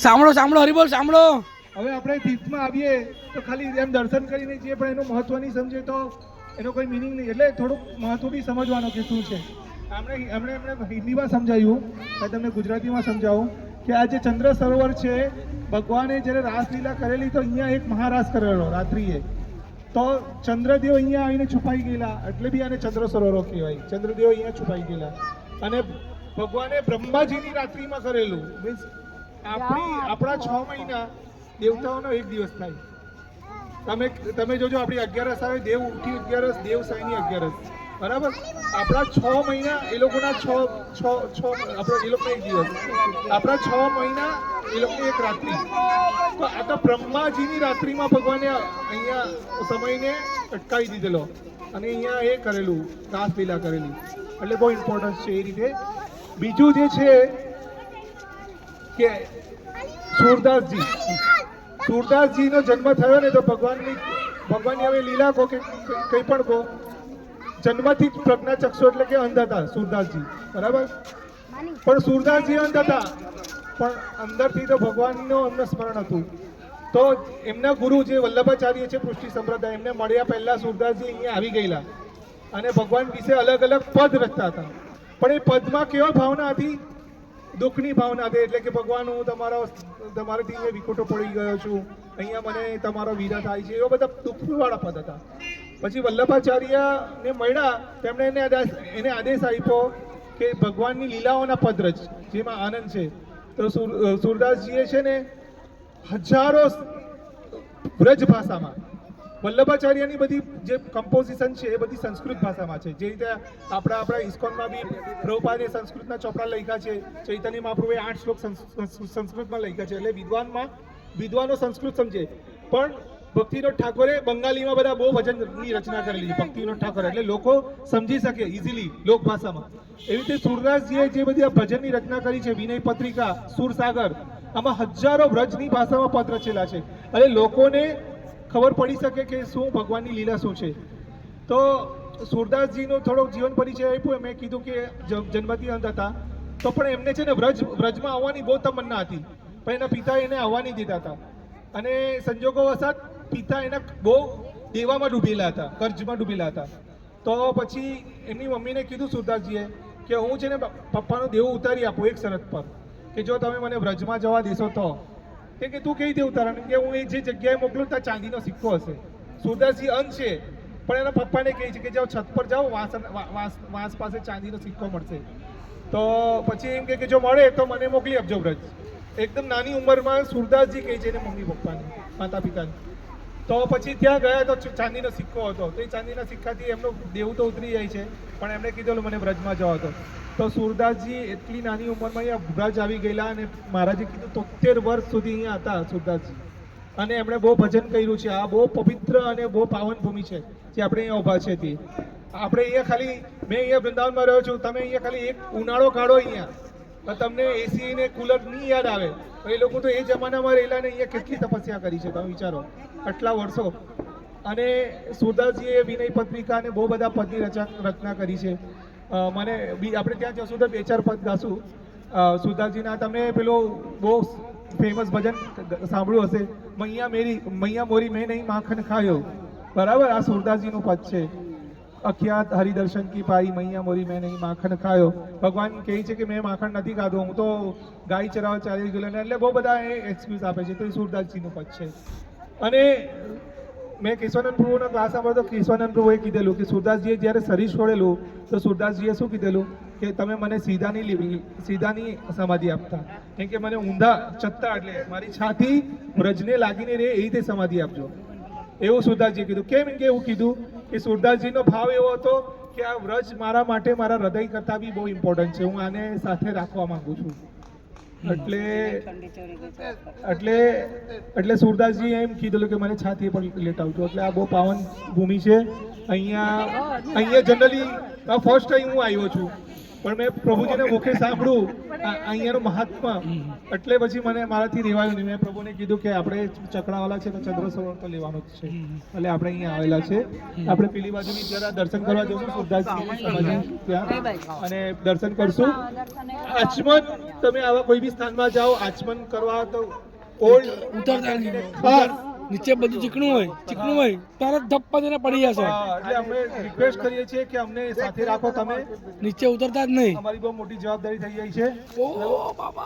સાંભળો સાંભળો હરિબોલ સાંભળો. હવે આપણે તીર્થમાં આવીએ તો ખાલી એમ દર્શન કરીને જઈએ પણ એનું મહત્વ નહીં સમજે તો એનો કોઈ મિનિંગ નહીં. એટલે થોડુંક મહત્વ બી સમજવાનું કે શું છે. એમણે હિન્દીમાં સમજાવ્યું, મેં તમને ગુજરાતીમાં સમજાવું કે આ જે ચંદ્ર સરોવર છે, ભગવાને જ્યારે રાસલીલા કરેલી તો અહીંયા એક મહારાસ કરેલો રાત્રિએ, તો ચંદ્રદેવ અહીંયા આવીને છુપાઈ ગયેલા, એટલે બી આને ચંદ્ર સરોવરો કહેવાય. ચંદ્રદેવ અહીંયા છુપાઈ ગયેલા અને ભગવાને બ્રહ્માજીની રાત્રિમાં કરેલું. મીન્સ આપણા 6 મહિના દેવતાઓનો એક દિવસ થાય. તમે જોજો આપણી 11 આવે, દેવ ઉઠી 11, દેવ સાઈની 11, બરાબર. આપણા 6 મહિના એ લોકોના 6 આપણે એ લોકો એક દિવસ, આપણા 6 મહિના એ લોકોની એક રાત્રિ. તો આ તો બ્રહ્માજીની રાત્રિમાં ભગવાને અહીંયા સમયને અટકાવી દીધેલો અને અહીંયા એ કરેલું, રાસલીલા કરેલી. એટલે બહુ ઇમ્પોર્ટન્સ છે એ રીતે. બીજું જે છે કે સુરદાસજીનો જન્મ થયો ને તો ભગવાનની હવે લીલા કહો કે કંઈ પણ કહો, જન્મથી જ પ્રજ્ઞાચક્ષુ એટલે કે અંધ હતા સુરદાસજી, બરાબર. પણ સુરદાસજી અંધ હતા પણ અંદરથી તો ભગવાનનો એમને સ્મરણ હતું. તો એમના ગુરુ જે વલ્લભાચાર્ય છે પૃષ્ટિ સંપ્રદાય, એમને મળ્યા પહેલા સુરદાસજી અહીંયા આવી ગયેલા અને ભગવાન વિશે અલગ અલગ પદ રચતા હતા. પણ એ પદમાં કેવા ભાવના હતી? દુઃખની ભાવના હતી. એટલે કે ભગવાન, હું તમારાથી અહીંયા વિખોટો પડી ગયો છું, અહીંયા મને તમારો વિરહ થાય છે, એવા બધા દુઃખવાળા પદ હતા. પછી વલ્લભાચાર્યને મળ્યા, તેમણે એને આદેશ આપ્યો કે ભગવાનની લીલાઓના પદ રચ, જેમાં આનંદ છે. તો સુરદાસજીએ છે ને હજારો વ્રજ ભાષામાં, વલ્લભાચાર્યની બધી જે કમ્પોઝિશન છે એ બધી સંસ્કૃત ભાષામાં છે. જે રીતે આપણા ઇસ્કોનમાં બી પ્રભુપાદે સંસ્કૃતના ચોપડા લખ્યા છે, ચૈતન્ય મહાપ્રભુએ 8 શ્લોક સંસ્કૃતમાં લખ્યા છે. એટલે વિદ્વાનો સંસ્કૃત સમજે. પણ ભક્તિનો ઠાકોરે બંગાળીમાં બધા બહુ ભજનની રચના કરેલી, ભક્તિનો ઠાકોર, એટલે લોકો સમજી શકે ઇઝીલી લોક ભાષામાં. એવી રીતે સુરદાસજીએ જે બધી ભજનની રચના કરી છે, વિનય પત્રિકા, સુરસાગર, આમાં હજારો વ્રજની ભાષામાં પદ રચેલા છે. અને લોકોને ખબર પડી શકે કે શું ભગવાનની લીલા શું છે. તો સુરદાસજીનો થોડોક જીવન પરિચય આપ્યો. મેં કીધું કે જન્મથી અંધ હતા, તો પણ એમને છે ને વ્રજમાં આવવાની બહુ તમન્ના હતી, પણ એના પિતા એને આવવા નહીં દેતા હતા. અને સંજોગો વસાત પિતા એના બહુ દેવામાં ડૂબેલા હતા, કર્જમાં ડૂબેલા હતા. તો પછી એમની મમ્મીને કીધું સુરદાસજીએ કે હું છે ને પપ્પાનું દેવું ઉતારી આપું એક શરત પર, કે જો તમે મને વ્રજમાં જવા દેશો તો. કે તું કઈ દે ઉતારણ? કે હું એ જે જગ્યાએ મોકલું ત્યાં ચાંદીનો સિક્કો હશે. સુરદાસજી અંધ છે પણ એના પપ્પાને કહે છે કે જાઓ છત પર જાઓ, વાંસ પાસે ચાંદીનો સિક્કો મળશે. તો પછી એમ કે જો મળે તો મને મોકલી આપજો વ્રજ. એકદમ નાની ઉંમરમાં સુરદાસજી કહે છે એને મમ્મી પપ્પાને, માતા પિતાને. તો પછી ત્યાં ગયા તો ચાંદીનો સિક્કો હતો. તો એ ચાંદીના સિક્કાથી એમનો દેવું તો ઉતરી જાય છે, પણ એમણે કીધેલું મને વ્રજમાં જવા હતો. તો સુરદાસજી એટલી નાની ઉંમરમાં અહીંયા વ્રજ આવી ગયેલા અને મહારાજે કીધું 73 વર્ષ સુધી અહીંયા હતા સુરદાસજી. અને એમણે બહુ ભજન કર્યું છે. આ બહુ પવિત્ર અને બહુ પાવન ભૂમિ છે જે આપણે અહીંયા ઊભા છે તે. આપણે અહીંયા ખાલી, મેં અહીંયા વૃંદાવનમાં રહ્યો છું, તમે અહીંયા ખાલી એક ઉનાળો કાઢો અહીંયા, તો તમને એસી ને કુલર નહીં યાદ આવે. એ લોકો તો એ જમાનામાં રહેલા ને અહીંયા કેટલી તપસ્યા કરી છે, તમે વિચારો, આટલા વર્ષો. અને સુરદાસજીએ વિનય પત્રિકા અને બહુ બધા પદની રચના કરી છે. મને આપણે ત્યાં જશું તો 2-4 પદ ગાશું સુરદાસજીના. તમે પેલો બહુ ફેમસ ભજન સાંભળ્યું હશે, મૈયા મોરી મેં નહીં માખણ ખાયો, બરાબર. આ સુરદાસજીનું પદ છે. અખ્યાત હરિદર્શન કી પાઈ, મૈયા મોરી મેં નહીં માખણ ખાયો. ભગવાન કહે છે કે મેં માખણ નથી ખાધો, હું તો ગાય ચરાવવા ચાલી ગયેલો. એટલે બહુ બધા એ એક્સક્યુઝ આપે છે. તો એ સુરદાસજીનું પદ છે. અને મેં કેશવાનંદ પ્રભુનો ક્લાસ સાંભળ્યો તો કેશવાનંદ પ્રભુએ કીધેલું કે સુરદાસજીએ જ્યારે શરીર છોડેલું તો સુરદાસજીએ શું કીધેલું કે તમે મને સીધાની સમાધિ આપતા, કેમ કે મને ઊંધા ચત્તા એટલે મારી છાતી વ્રજને લાગીને રહે એ રીતે સમાધિ આપજો, એવું સુરદાસજીએ કીધું. કેમ કે એવું કીધું કે સુરદાસજીનો ભાવ એવો હતો કે આ વ્રજ મારા માટે મારા હૃદય કરતાં બી બહુ ઇમ્પોર્ટન્ટ છે, હું આને સાથે રાખવા માંગુ છું. એટલે સુરદાસજી એમ કીધેલું કે મને છાતી પર લેટાવજો. એટલે આ બહુ પાવન ભૂમિ છે. અહીંયા જનરલી ફર્સ્ટ ટાઈમ હું આવ્યો છું. પણ મેં પ્રભુજીને મુખે સાંભળ્યું અહીંયાનું મહાત્મા, એટલે પછી મને મારાથી રેવાયું નહીં. મેં પ્રભુને કીધું કે આપણે ચકડાવાલા છે તો ચંદ્ર સરોવર તો લેવાનું જ છે, એટલે આપણે અહીંયા આવેલા છે. આપણે પેલી બાજુની જરા દર્શન કરવા જઈશું સુરદાસજી સમાધિ ત્યાં, અને દર્શન કરશું. આચમન, તમે આવા કોઈ બી સ્થાનમાં જાઓ, આચમન કરવા તો ઓલ્ડ ઉતરતા નહીં. ખાસ નીચે બધું ચીકણું હોય તરત ધપ્પા દઈને પડી જશો. એટલે અમે રિક્વેસ્ટ કરીએ છીએ કે અમને સાથે રાખો. તમે નીચે ઉતરતા જ નહીં. અમારી બહુ મોટી જવાબદારી થઈ જાય છે. ઓ બાબા